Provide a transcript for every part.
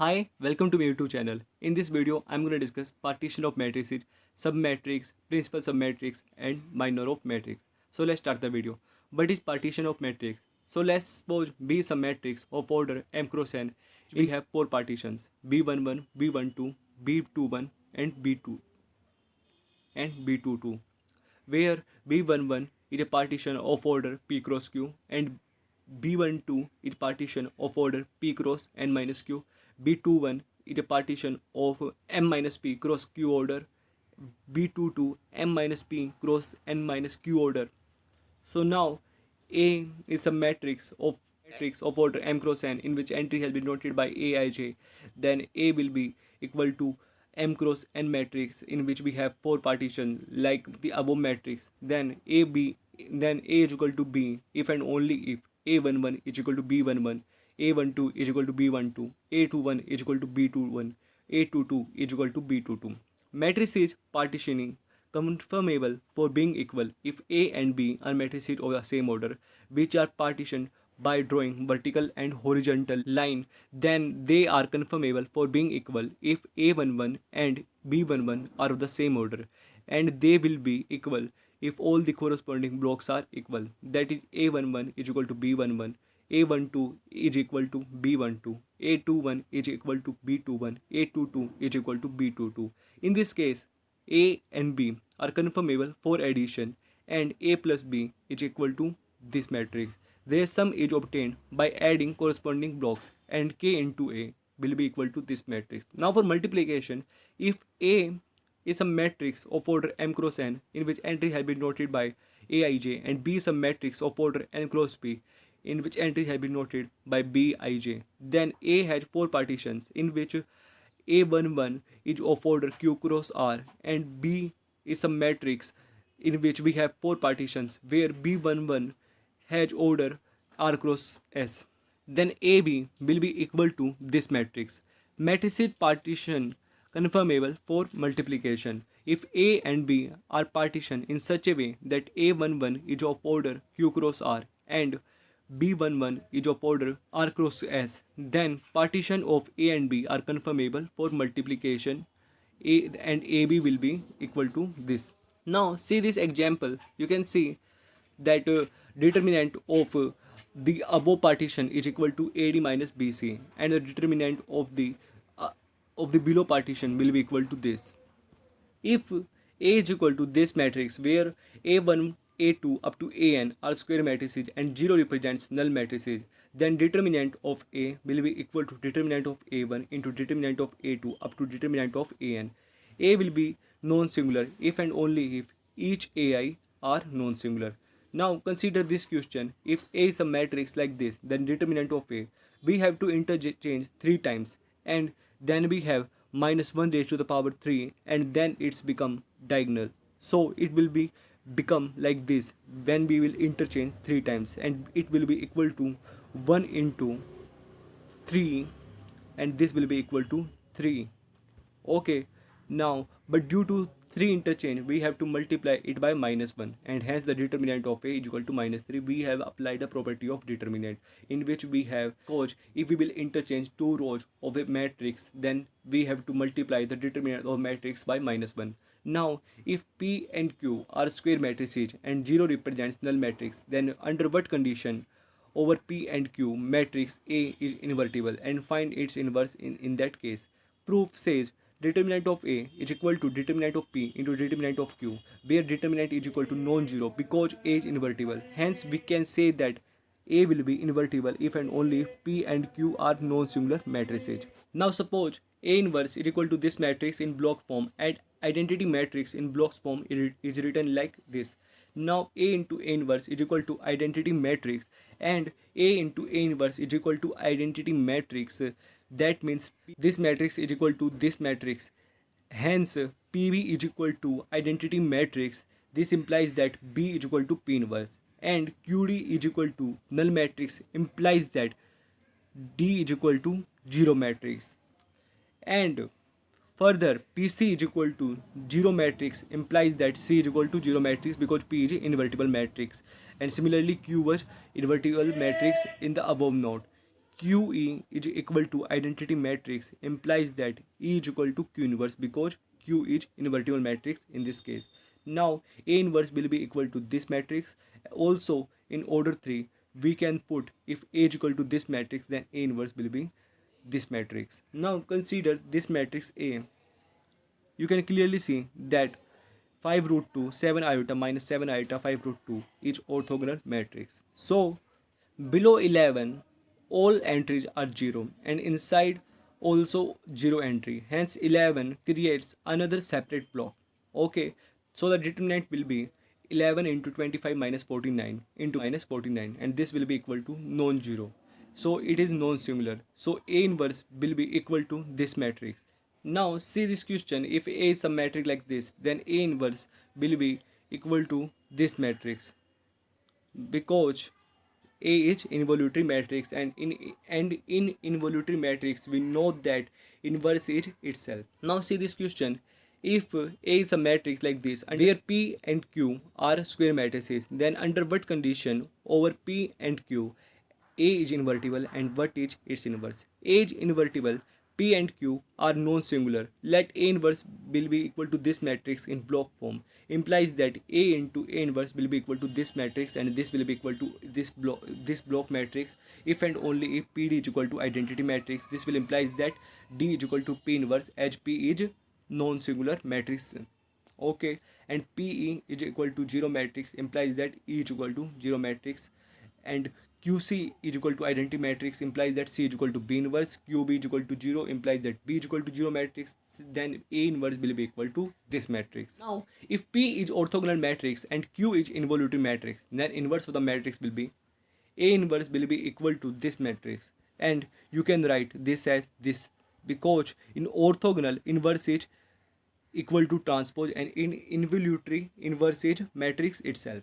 Hi, welcome to my YouTube channel. In this video, I'm going to discuss partition of matrices, submatrix, principal submatrix, and minor of matrix. So let's start the video. What is partition of matrix? So let's suppose B is a matrix of order m cross n. We have four partitions: B11, B12, B21, and B2 and B22, where B11 is a partition of order P cross Q and B12 is partition of order P cross n minus Q. B21 is a partition of m minus P cross Q order. B22 m minus P cross n minus Q order. So now A is a matrix of order m cross n in which entry has been noted by Aij. Then A will be equal to m cross n matrix in which we have four partitions like the above matrix. Then A is equal to B if and only if A11 is equal to B11, A12 is equal to B12, A21 is equal to B21, A22 is equal to B22. Matrices partitioning confirmable for being equal if A and B are matrices of the same order, which are partitioned by drawing vertical and horizontal line. Then they are confirmable for being equal if A11 and B11 are of the same order, and they will be equal if all the corresponding blocks are equal. That is, A11 is equal to B11, A12 is equal to B12, A21 is equal to B21, A22 is equal to B22. In this case, A and B are confirmable for addition, and A plus B is equal to this matrix. Their sum is obtained by adding corresponding blocks, and K into A will be equal to this matrix. Now for multiplication, if A is a matrix of order m cross n in which entry has been noted by Aij, and B is a matrix of order n cross P in which entry has been noted by Bij, then A has four partitions in which A11 is of order Q cross R, and B is a matrix in which we have four partitions where B11 has order R cross S. Then AB will be equal to this matrix. Matrices partition confirmable for multiplication if A and B are partitioned in such a way that A11 is of order Q cross R and B11 is of order R cross S, then partition of A and B are confirmable for multiplication. A and AB will be equal to this. Now see this example. You can see that determinant of the above partition is equal to AD minus BC, and the determinant of the below partition will be equal to this. If A is equal to this matrix where A1, A2 up to AN are square matrices and 0 represents null matrices, then determinant of A will be equal to determinant of A1 into determinant of A2 up to determinant of AN. A will be non-singular if and only if each AI are non-singular. Now consider this question. If A is a matrix like this, then determinant of A, we have to interchange 3 times, and then we have minus 1 raised to the power 3, and then it's become diagonal. So it will be become like this when we will interchange 3 times, and it will be equal to 1 into 3, and this will be equal to 3. Okay, now but due to 3 interchange we have to multiply it by minus 1, and hence the determinant of A is equal to minus 3. We have applied the property of determinant in which we have suppose if we will interchange 2 rows of a matrix, then we have to multiply the determinant of matrix by minus 1. Now if P and Q are square matrices and 0 represents null matrix, then under what condition over P and Q matrix A is invertible, and find its inverse in that case. Proof says determinant of A is equal to determinant of P into determinant of Q, where determinant is equal to non-zero because A is invertible. Hence we can say that A will be invertible if and only if P and Q are non-singular matrices. Now suppose A inverse is equal to this matrix in block form, and identity matrix in blocks form is written like this. Now A into A inverse is equal to identity matrix, and A into A inverse is equal to identity matrix. That means this matrix is equal to this matrix. Hence PB is equal to identity matrix. This implies that B is equal to P inverse, and QD is equal to null matrix implies that D is equal to 0 matrix. And further, PC is equal to 0 matrix implies that C is equal to 0 matrix because P is invertible matrix, and similarly Q was invertible matrix in the above node. QE is equal to identity matrix implies that E is equal to Q inverse because Q is invertible matrix in this case. Now A inverse will be equal to this matrix. Also in order 3 we can put if A is equal to this matrix, then A inverse will be this matrix. Now consider this matrix A. You can clearly see that 5 root 2 7 iota minus 7 iota 5 root 2 is orthogonal matrix. So below 11 all entries are 0 and inside also 0 entry, hence 11 creates another separate block. Okay, so the determinant will be 11 into 25 minus 49 into minus 49, and this will be equal to non-zero, so it is non-singular, so A inverse will be equal to this matrix. Now see this question, if A is a matrix like this, then A inverse will be equal to this matrix because A is involutory matrix, and in involutory matrix we know that inverse is itself. Now see this question, if A is a matrix like this and where P and Q are square matrices, then under what condition over P and Q A is invertible and what is its inverse? A is invertible, P and Q are non-singular. Let A inverse will be equal to this matrix in block form. Implies that A into A inverse will be equal to this matrix and this will be equal to this block matrix. If and only if PD is equal to identity matrix, this will implies that D is equal to P inverse as P is non-singular matrix. Okay, and PE is equal to 0 matrix implies that E is equal to 0 matrix, and QC is equal to identity matrix implies that C is equal to B inverse, QB is equal to 0 implies that B is equal to 0 matrix, then A inverse will be equal to this matrix. Now if P is orthogonal matrix and Q is involutory matrix, then inverse of the matrix will be A inverse will be equal to this matrix, and you can write this as this because in orthogonal inverse is equal to transpose and in involutory inverse is matrix itself.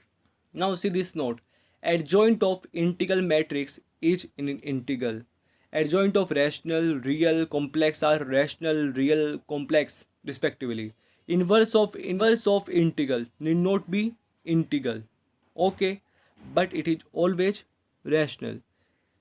Now see this note, adjoint of integral matrix is an integral. Adjoint of rational, real, complex are rational, real, complex respectively. Inverse of integral need not be integral. Okay, but it is always rational.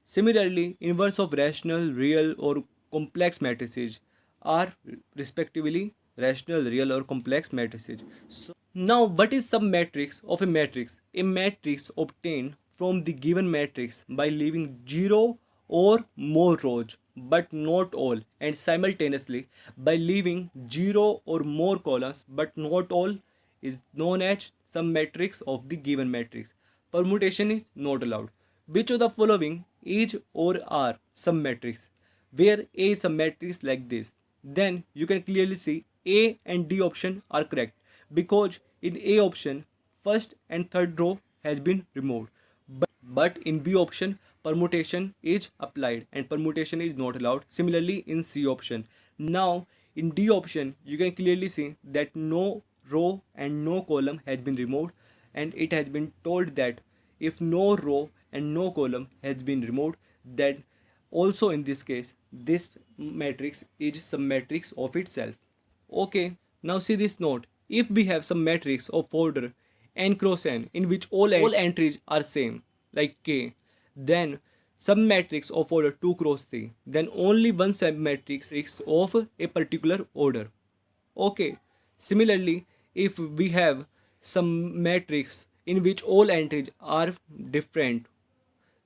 Similarly, inverse of rational, real or complex matrices are respectively rational, real or complex matrices. So now what is submatrix of a matrix? A matrix obtained from the given matrix by leaving 0 or more rows but not all, and simultaneously by leaving 0 or more columns but not all is known as submatrix of the given matrix. Permutation is not allowed. Which of the following is or are submatrix? Where A is a matrix like this, then you can clearly see A and D option are correct because in A option first and third row has been removed, but in B option permutation is applied and permutation is not allowed. Similarly in C option. Now in D option you can clearly see that no row and no column has been removed, and it has been told that if no row and no column has been removed, then also in this case this matrix is submatrix of itself. Okay, now see this note, if we have some matrix of order n cross n in which all entries are same like K, then submatrix of order 2 cross 3, then only one submatrix of a particular order. Okay, similarly if we have some matrix in which all entries are different,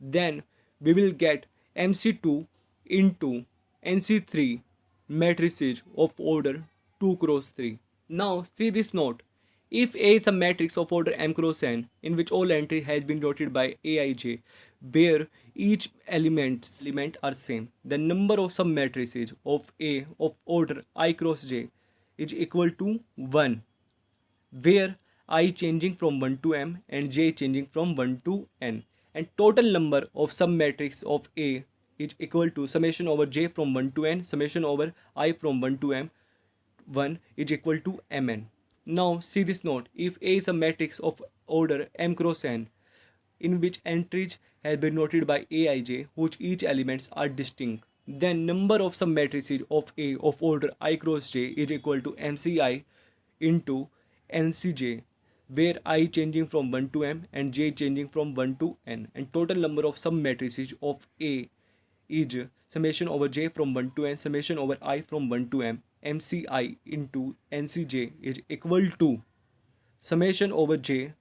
then we will get MC2 into NC3 matrices of order 2 cross 3. Now see this note, if A is a matrix of order m cross n in which all entry has been denoted by Aij, where each element are same, the number of submatrices of A of order I cross j is equal to 1, where I changing from 1 to m and j changing from 1 to n, and total number of submatrix of A is equal to summation over j from 1 to n summation over I from 1 to m 1 is equal to mn. Now see this note, if A is a matrix of order m cross n in which entries have been noted by Aij whose each elements are distinct, then number of submatrices of A of order I cross j is equal to mci into ncj, where I changing from 1 to m and j changing from 1 to n, and total number of submatrices of A is summation over j from 1 to n summation over I from 1 to m mci into ncj is equal to summation over j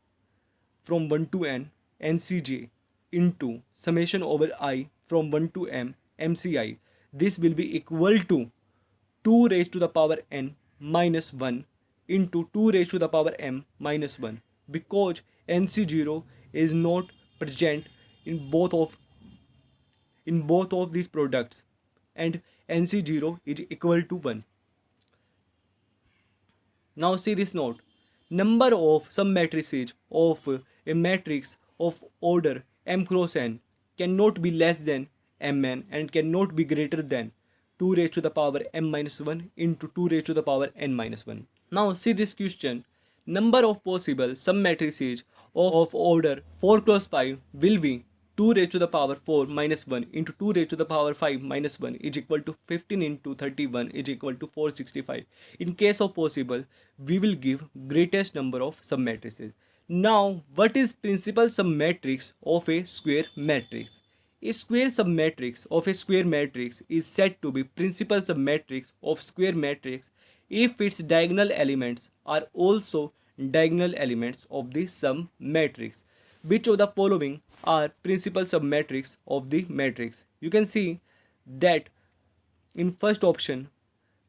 from 1 to n ncj into summation over I from 1 to m mci. This will be equal to 2 raised to the power n minus 1 into 2 raised to the power m minus 1, because nc0 is not present in both of these products and nc0 is equal to 1. Now see this note. Number of submatrices of a matrix of order m cross n cannot be less than mn and cannot be greater than 2 raised to the power m minus 1 into 2 raised to the power n minus 1. Now see this question. Number of possible submatrices of order 4 cross 5 will be 2 raised to the power 4 minus 1 into 2 raised to the power 5 minus 1 is equal to 15 into 31 is equal to 465. In case of possible, we will give greatest number of submatrices. Now, what is principal submatrix of a square matrix? A square submatrix of a square matrix is said to be principal submatrix of square matrix if its diagonal elements are also diagonal elements of the submatrix. Which of the following are principal submatrix of the matrix? You can see that in first option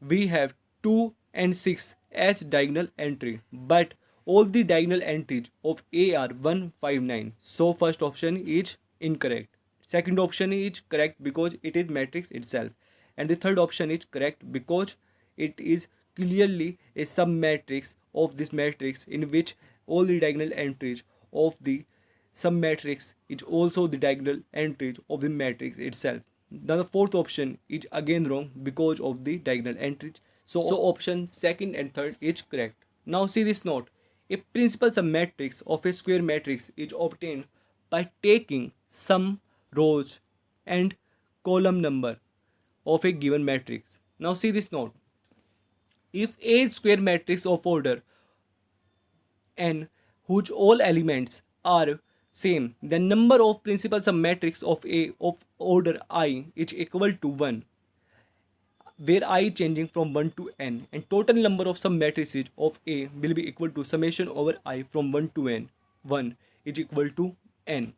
we have 2 and 6 as diagonal entry, but all the diagonal entries of A are 1, 5, 9. So first option is incorrect. Second option is correct because it is matrix itself, and the third option is correct because it is clearly a submatrix of this matrix in which all the diagonal entries of the submatrix is also the diagonal entries of the matrix itself. Now the fourth option is again wrong because of the diagonal entries. So option second and third is correct. Now see this note. A principal submatrix of a square matrix is obtained by taking sum rows and column number of a given matrix. Now see this note. If A square matrix of order n whose all elements are same, the number of principal submatrix of A of order I is equal to 1, where I changing from 1 to n, and total number of submatrices of A will be equal to summation over I from 1 to n. 1 is equal to n.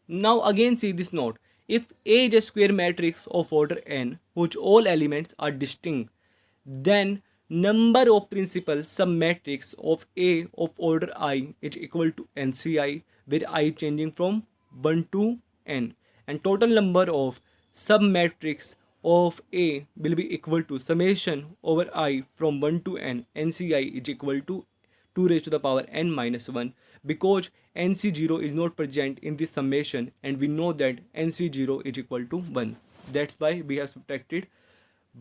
Now again see this note. If A is a square matrix of order n whose all elements are distinct, then number of principal submatrix of A of order I is equal to nci, where I changing from 1 to n, and total number of submatrix of A will be equal to summation over I from 1 to n nci is equal to 2 raised to the power n minus 1, because nc0 is not present in this summation and we know that nc0 is equal to 1. That's why we have subtracted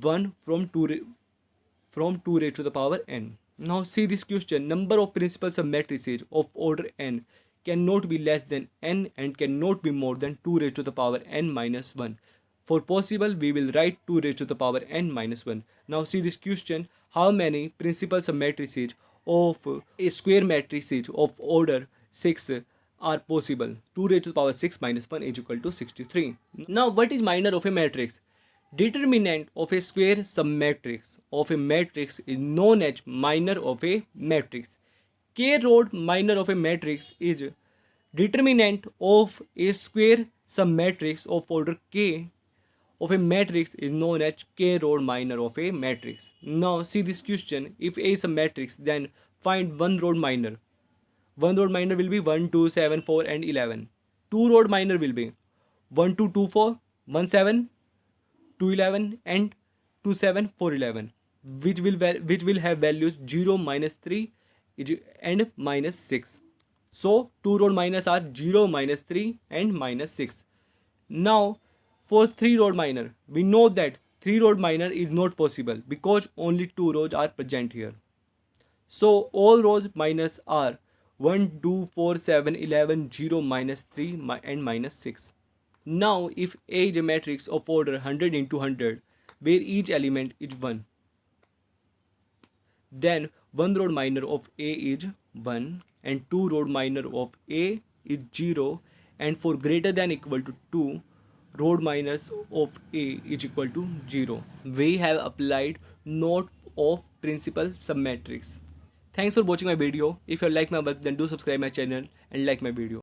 1 from 2 raised to the power n. Now see this question. Number of principal submatrices of order n cannot be less than n and cannot be more than 2 raised to the power n minus 1. For possible, we will write 2 raised to the power n minus 1. Now see this question. How many principal submatrices of a square matrices of order 6 are possible? 2 raised to the power 6 minus 1 is equal to 63. Now what is minor of a matrix? Determinant of a square submatrix of a matrix is known as minor of a matrix. K-rod minor of a matrix is determinant of a square submatrix of order K of a matrix is known as K-rod minor of a matrix. Now see this question. If A is a matrix, then find one rod minor. One rod minor will be 1, 2, 7, 4 and 11. Two rod minor will be 1, 2, 2, 4, 1, 7, 2, 11 and 2, 7, 4, 11, which will have values 0, minus 3 and minus 6. So 2 rod minors are 0, minus 3 and minus 6. Now for 3 rod minor, we know that 3 rod minor is not possible because only 2 rows are present here. So all rows minors are 1, 2, 4, 7, 11, 0, minus 3 and minus 6. Now if A is a matrix of order 100 into 100, where each element is 1, then one rod minor of A is 1 and 2 rod minor of A is 0, and for greater than equal to 2, rho minus of A is equal to 0. We have applied note of principal submatrix. Thanks for watching my video. If you like my work, then do subscribe my channel and like my video.